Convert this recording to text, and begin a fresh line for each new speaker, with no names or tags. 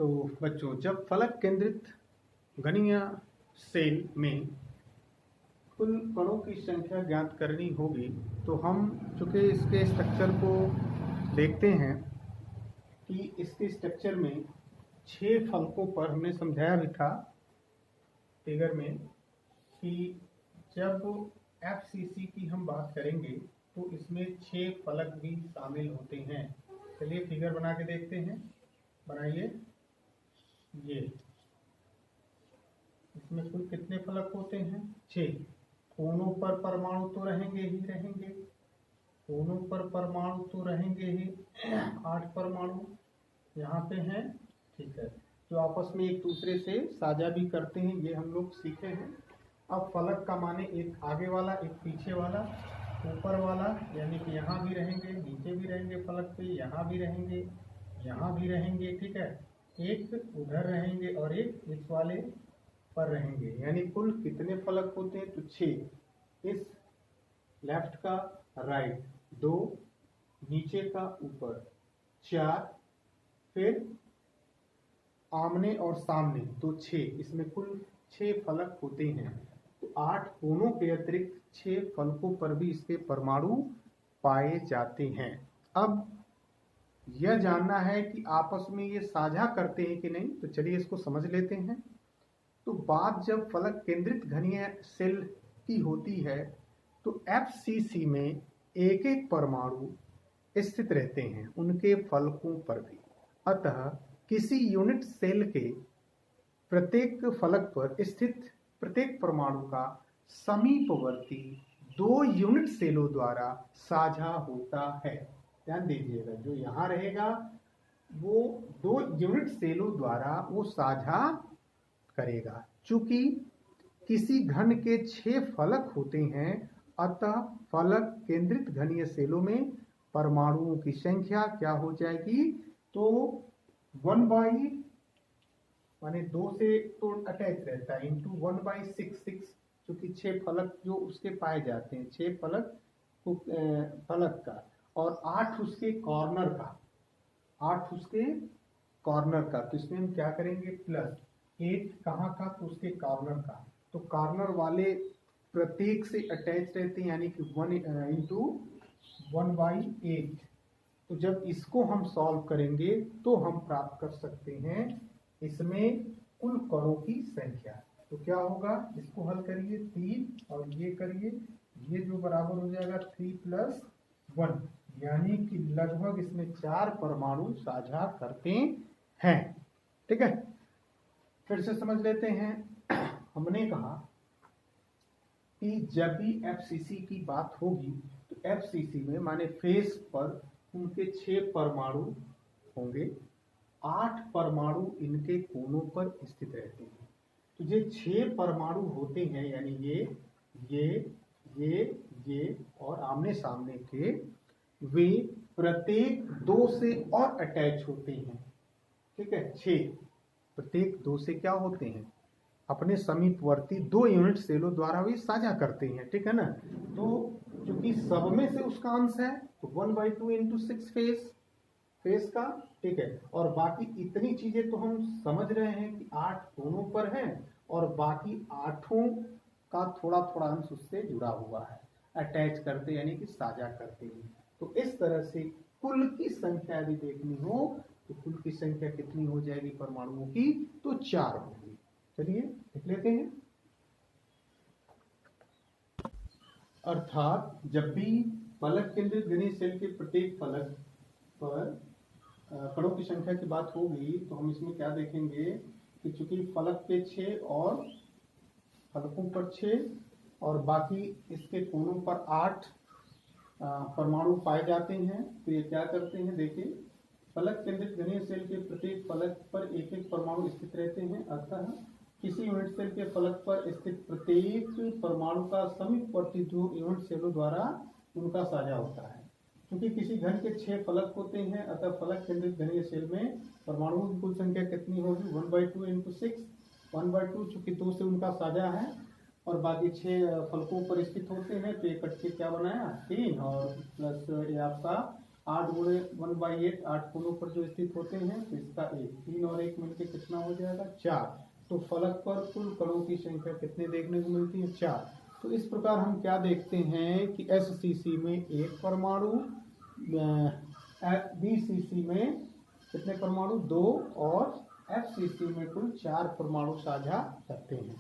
तो बच्चों, जब फलक केंद्रित घनीय सेल में कुल कणों की संख्या ज्ञात करनी होगी तो हम चूंकि इसके स्ट्रक्चर को देखते हैं कि इसके स्ट्रक्चर में 6 फलकों पर हमने समझाया भी था फिगर में कि जब FCC की हम बात करेंगे तो इसमें 6 फलक भी शामिल होते हैं। चलिए फिगर बना के देखते हैं। बनाइए। ये इसमें कुल कितने फलक होते हैं? 6। कोनों पर परमाणु तो रहेंगे ही रहेंगे, कोनों पर परमाणु तो रहेंगे ही। 8 परमाणु यहाँ पे हैं, ठीक है, जो आपस में एक दूसरे से साझा भी करते हैं, ये हम लोग सीखे हैं। अब फलक का माने एक आगे वाला, एक पीछे वाला, ऊपर वाला, यानी कि यहाँ भी रहेंगे, नीचे भी रहेंगे फलक पे, यहाँ भी रहेंगे, यहाँ भी रहेंगे, ठीक है, एक उधर रहेंगे और एक इस वाले पर रहेंगे। यानी कुल कितने फलक होते हैं? तो 6। इस लेफ्ट का राइट 2, नीचे का ऊपर 4, फिर आमने और सामने तो 6। इसमें कुल 6 फलक होते हैं। तो 8 कोनों के अतिरिक्त 6 फलकों पर भी इसके परमाणु पाए जाते हैं। अब यह जानना है कि आपस में ये साझा करते हैं कि नहीं, तो चलिए इसको समझ लेते हैं। तो बात जब फलक केंद्रित घनीय सेल की होती है तो FCC में एक एक परमाणु स्थित रहते हैं उनके फलकों पर भी। अतः किसी यूनिट सेल के प्रत्येक फलक पर स्थित प्रत्येक परमाणु का समीपवर्ती 2 यूनिट सेलों द्वारा साझा होता है। ध्यान दीजिएगा, जो यहाँ रहेगा वो 2 यूनिट सेलों द्वारा वो साझा करेगा। चूंकि किसी घन के 6 फलक होते हैं, अतः फलक केंद्रित घनीय सेलों में परमाणुओं की संख्या क्या हो जाएगी? तो 1 बाई माने 2 से तो अटैच रहता है इंटू 1/6 चूंकि 6 फलक जो उसके पाए जाते हैं, 6 फलक फलक का, और 8 उसके कॉर्नर का, 8 उसके कॉर्नर का। तो इसमें हम क्या करेंगे? प्लस 8 कहाँ का? तो उसके कॉर्नर का। तो कॉर्नर वाले प्रत्येक से अटैच रहते हैं, यानी कि 1 इंटू 1/8। तो जब इसको हम सॉल्व करेंगे तो हम प्राप्त कर सकते हैं इसमें कुल कणों की संख्या। तो क्या होगा? इसको हल करिए 3 और ये करिए, ये जो बराबर हो जाएगा 3 + 1, यानी कि लगभग इसमें 4 परमाणु साझा करते हैं। ठीक है, फिर से समझ लेते हैं। हमने कहा कि जब भी FCC की बात होगी तो FCC में माने फेस पर उनके 6 परमाणु होंगे, 8 परमाणु इनके कोनों पर स्थित रहते हैं। तो ये 6 परमाणु होते हैं, यानी ये और आमने सामने के, वे प्रत्येक 2 से और अटैच होते हैं। ठीक है, 6 प्रत्येक 2 से क्या होते हैं? अपने समीपवर्ती 2 यूनिट सेलों द्वारा भी साझा करते हैं। ठीक है ना? तो क्योंकि सब में से उसका अंश है तो 1/2 इंटू 6 फेस का, ठीक है, और बाकी इतनी चीजें तो हम समझ रहे हैं कि 8 कोनों पर हैं और बाकी 8 का थोड़ा थोड़ा अंश उससे जुड़ा हुआ है, अटैच करते यानी कि साझा करते हैं। तो इस तरह से कुल की संख्या यदि देखनी हो तो कुल की संख्या कितनी हो जाएगी परमाणुओं की? तो 4 होगी। चलिए लिख लेते हैं। अर्थात जब भी फलक केंद्रित घनीय सेल के प्रत्येक फलक पर कणों की संख्या की बात होगी तो हम इसमें क्या देखेंगे कि चूंकि फलक पे 6 और फलकों पर 6 और बाकी इसके कोनों पर 8 परमाणु पाए जाते हैं, तो ये क्या करते हैं? देखिए, फलक केंद्रित घनीय सेल के प्रत्येक फलक पर एक एक परमाणु स्थित रहते हैं। अतः किसी यूनिट सेल के फलक पर स्थित प्रत्येक परमाणु का समीपवर्ती 2 यूनिट सेलों द्वारा उनका साझा होता है। क्योंकि किसी घन के 6 फलक होते हैं, अतः फलक केंद्रित घनीय सेल में परमाणुओं की कुल संख्या कितनी होगी? 1/2 इंटू 6। 1/2 चूंकि 2 से उनका साझा है और बाकी 6 फलकों पर स्थित होते हैं, तो ये कट के क्या बनाया? 3 और प्लस ये आपका 8 गुणे 1/8 8 कोनों पर जो स्थित होते हैं तो इसका 1 3 और 1 मिलके कितना हो जाएगा 4। तो फलक पर कुल कणों की संख्या कितने देखने को मिलती है 4। तो इस प्रकार हम क्या देखते हैं कि SCC में एक परमाणु, BCC में कितने परमाणु 2 और FCC में कुल 4 परमाणु साझा करते हैं।